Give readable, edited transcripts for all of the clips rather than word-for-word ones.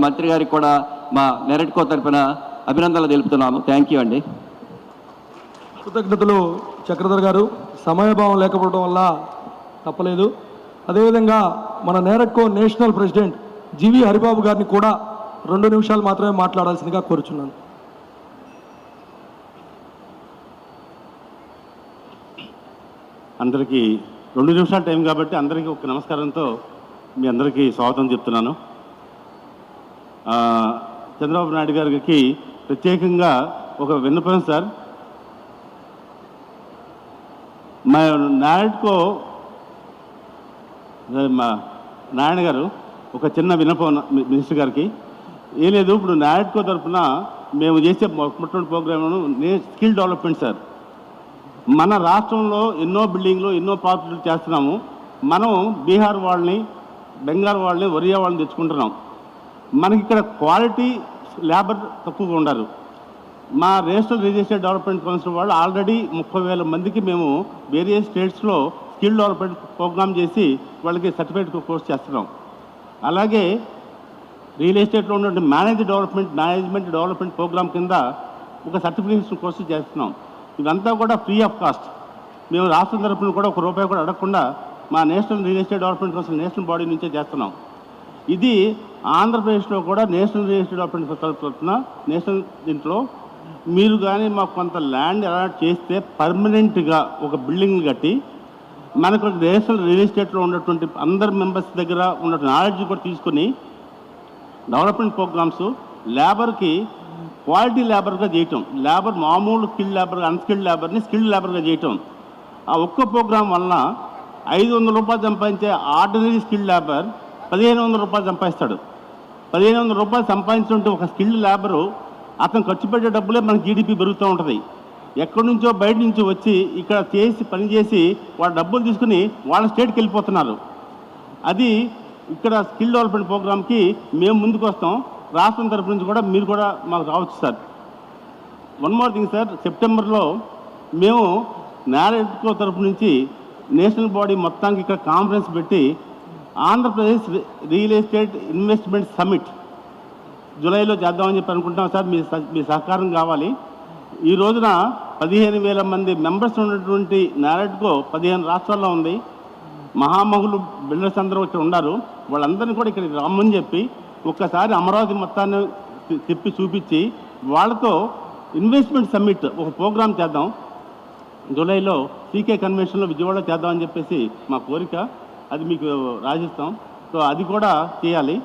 మంత్రి గారికి కూడా మా నెరెట్కో తరపున అభినందనలు తెలుపుతున్నాము. థ్యాంక్ యూ అండి. కృతజ్ఞతలు చక్రధర్ గారు. సమయభావం లేకపోవడం వల్ల తప్పలేదు. అదేవిధంగా మన నెరెట్కో నేషనల్ ప్రెసిడెంట్ జీవి హరిబాబు గారిని కూడా 2 నిమిషాలు మాత్రమే మాట్లాడాల్సిందిగా కోరుచున్నాను. అందరికీ 2 నిమిషాల టైం కాబట్టి అందరికీ ఒక నమస్కారంతో మీ అందరికీ స్వాగతం చెప్తున్నాను. చంద్రబాబు నాయుడు గారికి ప్రత్యేకంగా ఒక విన్నపం సార్. మా నాయుడుకో మా నారాయణ గారు ఒక చిన్న విన్నపం మినిస్టర్ గారికి. ఏం లేదు, ఇప్పుడు నాయుడుకో తరఫున మేము చేసే మొట్టమొదటి ప్రోగ్రాంను స్కిల్ డెవలప్మెంట్ సార్. మన రాష్ట్రంలో ఎన్నో బిల్డింగ్లు ఎన్నో ప్రాజెక్టులు చేస్తున్నాము. మనం బీహార్ వాళ్ళని, బెంగాల్ వాళ్ళని, ఒరియా వాళ్ళని తెచ్చుకుంటున్నాం. మనకి ఇక్కడ క్వాలిటీ లేబర్ తక్కువగా ఉన్నారు. మా నేషనల్ రిజిస్టర్ డెవలప్మెంట్ కౌన్సిల్ వాళ్ళు ఆల్రెడీ 30,000 మందికి మేము వేరియస్ స్టేట్స్లో స్కిల్ డెవలప్మెంట్ ప్రోగ్రామ్ చేసి వాళ్ళకి సర్టిఫికేట్ కోర్స్ చేస్తున్నాం. అలాగే రియల్ ఎస్టేట్లో ఉన్నటువంటి మేనేజ్మెంట్ డెవలప్మెంట్ ప్రోగ్రామ్ కింద ఒక సర్టిఫికేషన్ కోర్సు చేస్తున్నాం. ఇదంతా కూడా ఫ్రీ ఆఫ్ కాస్ట్. మేము రాష్ట్రం తరఫున కూడా ₹1 కూడా అడగకుండా మా national real estate development council national body నుంచే చేస్తున్నాం. ఇది ఆంధ్రప్రదేశ్లో కూడా నేషనల్ రియల్ ఎస్టేట్ డెవలప్మెంట్ తరఫున నేషనల్ దీంట్లో మీరు కానీ మాకు కొంత ల్యాండ్ అలాట్ చేస్తే పర్మనెంట్గా ఒక బిల్డింగ్ కట్టి మనకు నేషనల్ రియల్ ఎస్టేట్లో ఉన్నటువంటి అందరు మెంబర్స్ దగ్గర ఉన్న నాలెడ్జ్ కూడా తీసుకొని డెవలప్మెంట్ ప్రోగ్రామ్స్ లేబర్కి క్వాలిటీ లేబర్గా చేయటం, లేబర్ మామూలు స్కిల్డ్ లేబర్, అన్స్కిల్డ్ లేబర్ని స్కిల్డ్ లేబర్గా చేయటం. ఆ ఒక్క ప్రోగ్రాం వలన ₹500 సంపాదించే ఆర్డినరీ స్కిల్డ్ లేబర్ ₹1,500 సంపాదిస్తాడు. ₹1,500 సంపాదించుంటే ఒక స్కిల్డ్ లేబరు అతను ఖర్చు పెట్టే డబ్బులే మనకి జీడిపి పెరుగుతూ ఉంటుంది. ఎక్కడి నుంచో బయట నుంచి వచ్చి ఇక్కడ చేసి పనిచేసి వాళ్ళ డబ్బులు తీసుకుని వాళ్ళ స్టేట్కి వెళ్ళిపోతున్నారు. అది ఇక్కడ స్కిల్ డెవలప్మెంట్ ప్రోగ్రామ్కి మేము ముందుకు వస్తాం. రాష్ట్రం తరపు నుంచి కూడా మీరు కూడా మాకు రావచ్చు sir. One more thing sir, సెప్టెంబర్లో మేము నారెట్కో తరపు నుంచి నేషనల్ బాడీ మొత్తానికి ఇక్కడ కాన్ఫరెన్స్ పెట్టి Andhra Pradesh real estate investment summit జూలైలో చేద్దామని చెప్పి అనుకుంటున్నాం సార్. మీ సహకారం కావాలి. ఈ రోజున 15,000 మంది మెంబర్స్ ఉన్నటువంటి నారెట్కో 15 రాష్ట్రాల్లో ఉంది. మహామహులు బిల్డర్స్ అందరూ ఇక్కడ ఉన్నారు. వాళ్ళందరినీ కూడా ఇక్కడికి రమ్మని చెప్పి ఒక్కసారి అమరావతి మొత్తాన్ని తిప్పి చూపించి వాళ్ళతో ఇన్వెస్ట్మెంట్ సమ్మిట్ ఒక ప్రోగ్రాం చేద్దాం. జూలైలో సీకే కన్వెన్షన్లో విజయవాడలో చేద్దామని చెప్పేసి మా కోరిక. అది మీకు రాసిస్తాం. సో అది కూడా చేయాలి.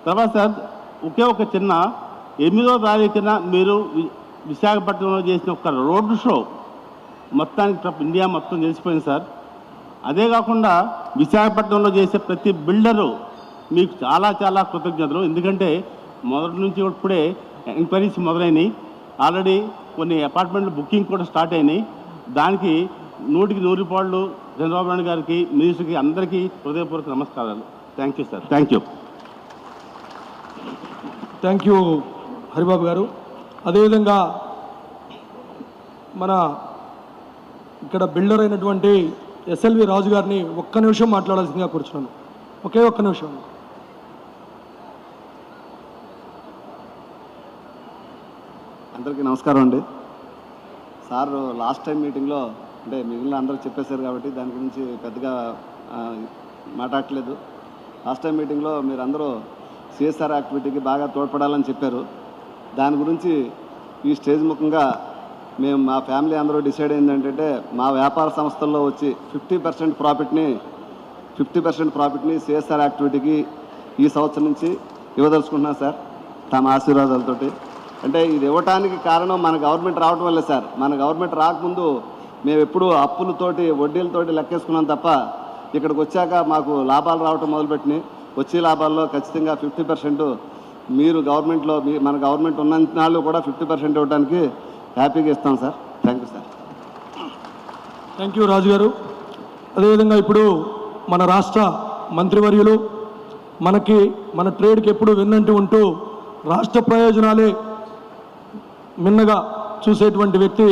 తర్వాత సార్ ఒకే ఒక చిన్న 8వ తారీఖున మీరు విశాఖపట్నంలో చేసిన ఒక రోడ్ షో మొత్తానికి ఇండియా మొత్తం తెలిసిపోయింది సార్. అదే కాకుండా విశాఖపట్నంలో చేసే ప్రతి బిల్డరు మీకు చాలా చాలా కృతజ్ఞతలు. ఎందుకంటే మొదటి నుంచి ఇప్పుడే ఎంక్వైరీస్ మొదలైనవి. ఆల్రెడీ కొన్ని అపార్ట్మెంట్లు బుకింగ్ కూడా స్టార్ట్ అయినాయి. దానికి 100కి 100 పాళ్ళు చంద్రబాబు నాయుడు గారికి, మినిస్టర్కి, అందరికీ హృదయపూర్వక నమస్కారాలు. Thank you sir. Thank you. Thank you Haribabu గారు. అదేవిధంగా మన ఇక్కడ బిల్డర్ అయినటువంటి ఎస్ఎల్వి రాజు గారిని 1 నిమిషం మాట్లాడాల్సిందిగా కూర్చున్నాను. ఒకే 1 నిమిషం. అందరికీ నమస్కారం అండి. సార్ లాస్ట్ టైం మీటింగ్లో అంటే మిగిలిన అందరూ చెప్పేశారు కాబట్టి దాని గురించి పెద్దగా మాట్లాడట్లేదు. లాస్ట్ టైం మీటింగ్లో మీరు అందరూ సిఎస్ఆర్ యాక్టివిటీకి బాగా తోడ్పడాలని చెప్పారు. దాని గురించి ఈ స్టేజ్ ముఖంగా మేము మా ఫ్యామిలీ అందరూ డిసైడ్ అయింది ఏంటంటే మా వ్యాపార సంస్థల్లో వచ్చి 50% ప్రాఫిట్ని సిఎస్ఆర్ యాక్టివిటీకి ఈ సంవత్సరం నుంచి ఇవ్వదలుచుకుంటున్నాం సార్, తమ ఆశీర్వాదాలతోటి. అంటే ఇది ఇవ్వటానికి కారణం మన గవర్నమెంట్ రావటం వల్లే సార్. మన గవర్నమెంట్ రాకముందు మేము ఎప్పుడూ అప్పులతోటి వడ్డీలతోటి లెక్కేసుకున్నాం తప్ప ఇక్కడికి వచ్చాక మాకు లాభాలు రావటం మొదలుపెట్టినాయి. వచ్చే లాభాల్లో ఖచ్చితంగా 50% మీరు గవర్నమెంట్లో మన గవర్నమెంట్ ఉన్నంతనాళ్ళు కూడా 50% ఇవ్వడానికి హ్యాపీగా ఇస్తాం sir. Thank you sir. Thank you Raju garu. అదేవిధంగా ఇప్పుడు మన రాష్ట్ర మంత్రివర్యులు మన ట్రేడ్కి ఎప్పుడు వెన్నంటి ఉంటూ రాష్ట్ర ప్రయోజనాలే మిన్నగా చూసేటువంటి వ్యక్తి